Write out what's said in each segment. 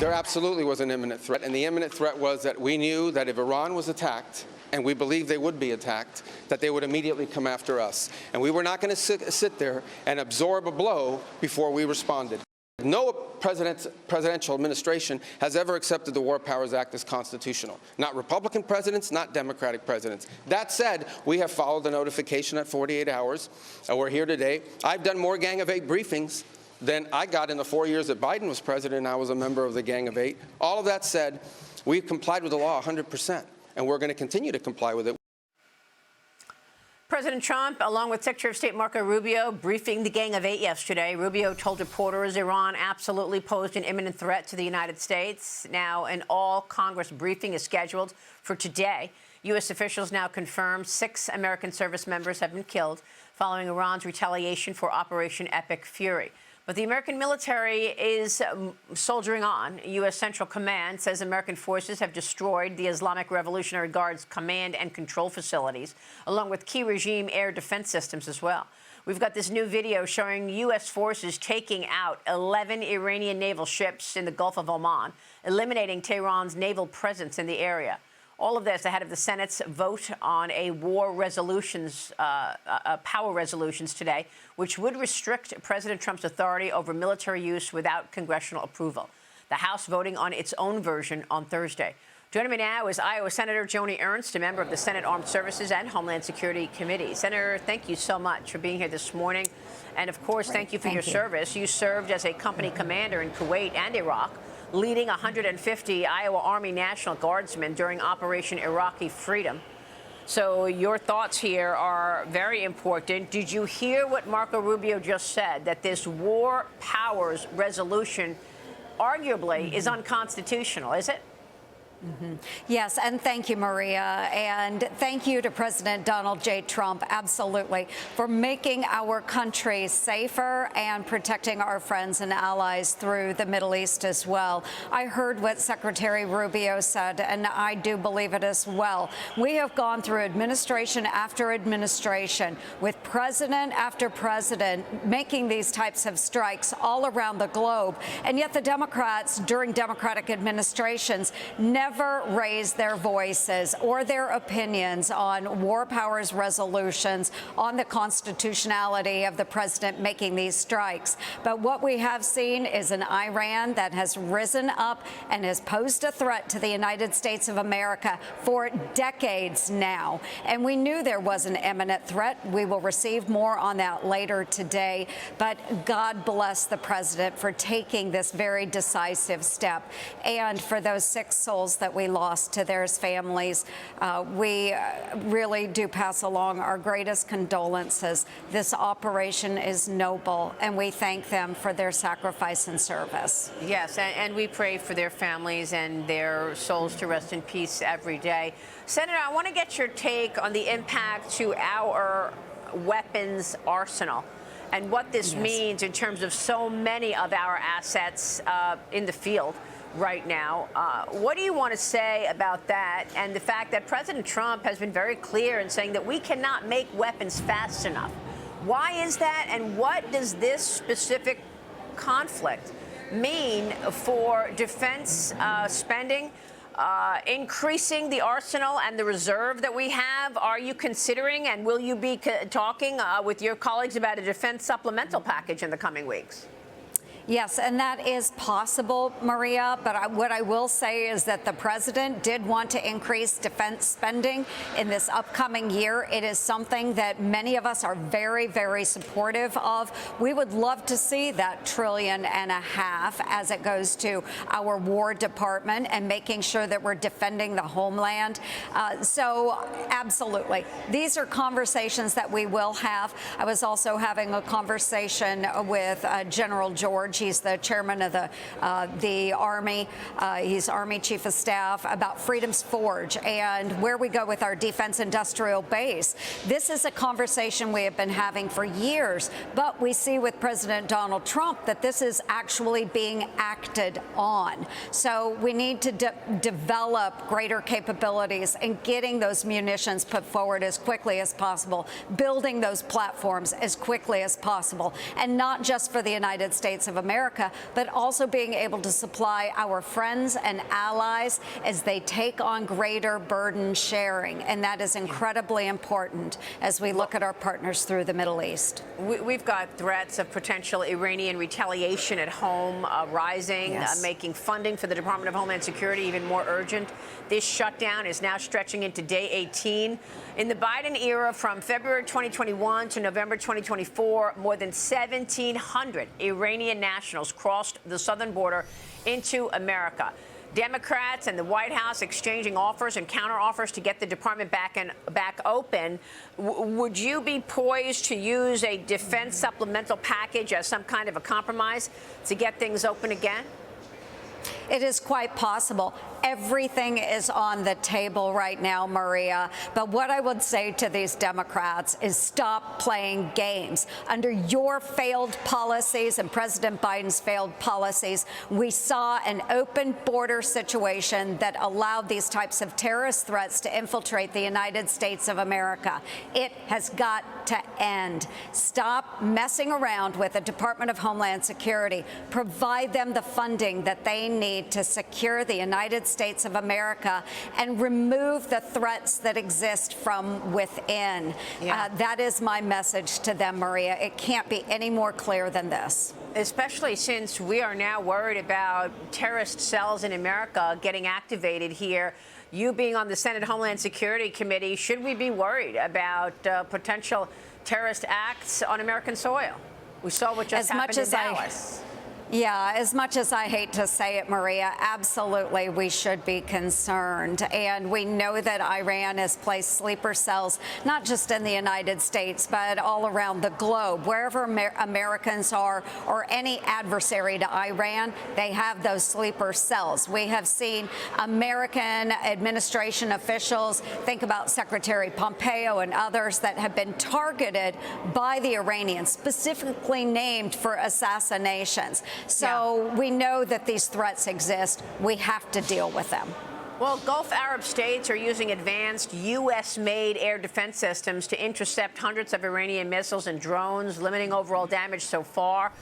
There absolutely was an imminent threat, and the imminent threat was that we knew that if Iran was attacked, and we believed they would be attacked, that they would immediately come after us. And we were not going to sit there and absorb a blow before we responded. No presidential administration has ever accepted the War Powers Act as constitutional. Not Republican presidents, not Democratic presidents. That said, we have followed the notification at 48 hours. We're here today. I've done more Gang of Eight briefings than I got in the 4 years that Biden was president and I was a member of the Gang of Eight. All of that said, we've complied with the law 100%, and we're going to continue to comply with it. President Trump, along with Secretary of State Marco Rubio, briefing the Gang of Eight yesterday. Rubio told reporters Iran absolutely posed an imminent threat to the United States. Now, an all-Congress briefing is scheduled for today. U.S. officials now confirm 6 American service members have been killed following Iran's retaliation for Operation Epic Fury. But the American military is soldiering on. U.S. Central Command says American forces have destroyed the Islamic Revolutionary Guard's command and control facilities, along with key regime air defense systems as well. We've got this new video showing U.S. forces taking out 11 Iranian naval ships in the Gulf of Oman, eliminating Tehran's naval presence in the area. All of this ahead of the Senate's vote on a power resolutions today, which would restrict President Trump's authority over military use without congressional approval. The House voting on its own version on Thursday. Joining me now is Iowa Senator Joni Ernst, a member of the Senate Armed Services and Homeland Security Committee. Senator, thank you so much for being here this morning. And, of course, thank you for your service. You served as a company commander in Kuwait and Iraq, leading 150 Iowa Army National Guardsmen during Operation Iraqi Freedom. So your thoughts here are very important. Did you hear what Marco Rubio just said, that this war powers resolution arguably is unconstitutional, is it? Yes, and thank you, Maria, and thank you to President Donald J. Trump, absolutely, for making our country safer and protecting our friends and allies through the Middle East as well. I heard what Secretary Rubio said, and I do believe it as well. We have gone through administration after administration with president after president making these types of strikes all around the globe, and yet the Democrats during Democratic administrations never raise their voices or their opinions on war powers resolutions, on the constitutionality of the president making these strikes. But what we have seen is an Iran that has risen up and has posed a threat to the United States of America for decades now. And we knew there was an imminent threat. We will receive more on that later today. But God bless the president for taking this very decisive step, and for those 6 souls that we lost to their families. We really do pass along our greatest condolences. This operation is noble, and we thank them for their sacrifice and service. Yes, and we pray for their families and their souls to rest in peace every day. Senator, I want to get your take on the impact to our weapons arsenal and what this means in terms of so many of our assets in the field right now. What do you want to say about that and the fact that President Trump has been very clear in saying that we cannot make weapons fast enough? Why is that, and what does this specific conflict mean for defense spending, increasing the arsenal and the reserve that we have? Are you considering, and will you be talking with your colleagues about a defense supplemental package in the coming weeks? Yes, and that is possible, Maria, but what I will say is that the president did want to increase defense spending in this upcoming year. It is something that many of us are very, very supportive of. We would love to see that $1.5 trillion as it goes to our War Department and making sure that we're defending the homeland. So absolutely, these are conversations that we will have. I was also having a conversation with General George. He's the chairman of the Army. He's Army Chief of Staff, about Freedom's Forge and where we go with our defense industrial base. This is a conversation we have been having for years, but we see with President Donald Trump that this is actually being acted on. So we need to develop greater capabilities in getting those munitions put forward as quickly as possible, building those platforms as quickly as possible, and not just for the United States of America, but also being able to supply our friends and allies as they take on greater burden sharing. And that is incredibly important as we look at our partners through the Middle East. We've got threats of potential Iranian retaliation at home rising, Yes. making funding for the Department of Homeland Security even more urgent. This shutdown is now stretching into day 18. In the Biden era, from February 2021 to November 2024, more than 1,700 Iranian nationals crossed the southern border into America. Democrats and the White House exchanging offers and counteroffers to get the department back open. Would you be poised to use a defense supplemental package as some kind of a compromise to get things open again? It is quite possible. Everything is on the table right now, Maria. But what I would say to these Democrats is stop playing games. Under your failed policies and President Biden's failed policies, we saw an open border situation that allowed these types of terrorist threats to infiltrate the United States of America. It has got to end. Stop messing around with the Department of Homeland Security. Provide them the funding that they need to secure the United States of America and remove the threats that exist from within. Yeah. That is my message to them, Maria. It can't be any more clear than this. Especially since we are now worried about terrorist cells in America getting activated here. You being on the Senate Homeland Security Committee, should we be worried about potential terrorist acts on American soil? We saw what just happened in Dallas. Yeah, as much as I hate to say it, Maria, absolutely we should be concerned. And we know that Iran has placed sleeper cells, not just in the United States, but all around the globe. Wherever Americans are or any adversary to Iran, they have those sleeper cells. We have seen American administration officials, think about Secretary Pompeo and others, that have been targeted by the Iranians, specifically named for assassinations. So we know that these threats exist. We have to deal with them. Well, Gulf Arab states are using advanced U.S.-made air defense systems to intercept hundreds of Iranian missiles and drones, limiting overall damage so far.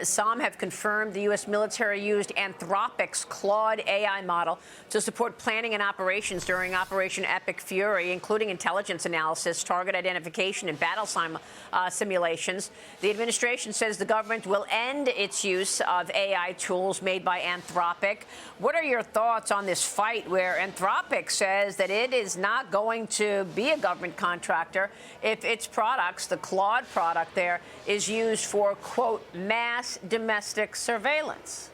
Some have confirmed the U.S. military used Anthropic's Claude AI model to support planning and operations during Operation Epic Fury, including intelligence analysis, target identification, and battle simulations. The administration says the government will end its use of AI tools made by Anthropic. What are your thoughts on this fight where Anthropic says that it is not going to be a government contractor if its products, the Claude product there, is used for, quote, mass domestic surveillance?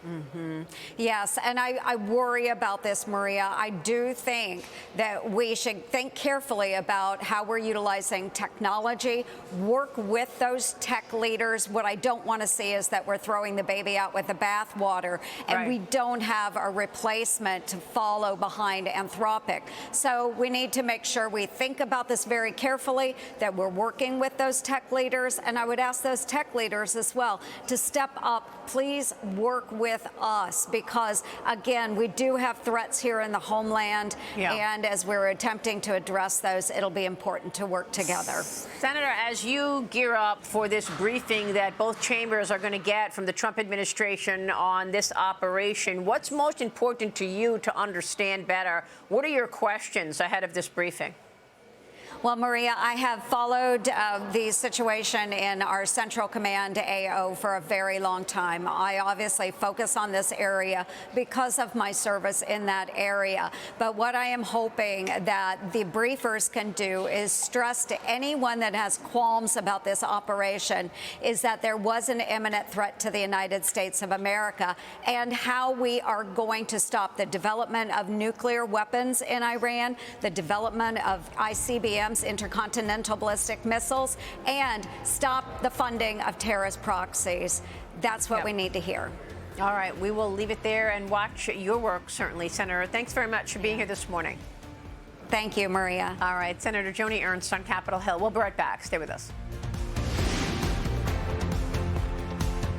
Yes, and I worry about this, Maria. I do think that we should think carefully about how we're utilizing technology, work with those tech leaders. What I don't want to see is that we're throwing the baby out with the bathwater, and we don't have a replacement to follow behind Anthropic. So we need to make sure we think about this very carefully, that we're working with those tech leaders, and I would ask those tech leaders as well to step up. Please work with us because, again, we do have threats here in the homeland, and as we're attempting to address those, it'll be important to work together. Senator, as you gear up for this briefing that both chambers are going to get from the Trump administration on this operation, what's most important to you to understand better? What are your questions ahead of this briefing? Well, Maria, I have followed the situation in our Central Command AO for a very long time. I obviously focus on this area because of my service in that area. But what I am hoping that the briefers can do is stress to anyone that has qualms about this operation is that there was an imminent threat to the United States of America and how we are going to stop the development of nuclear weapons in Iran, the development of ICBMs, intercontinental ballistic missiles, and stop the funding of terrorist proxies. That's what we need to hear. All right, we will leave it there and watch your work, certainly, Senator. Thanks very much for being here this morning. Thank you, Maria. All right, Senator Joni Ernst on Capitol Hill. We'll be right back. Stay with us.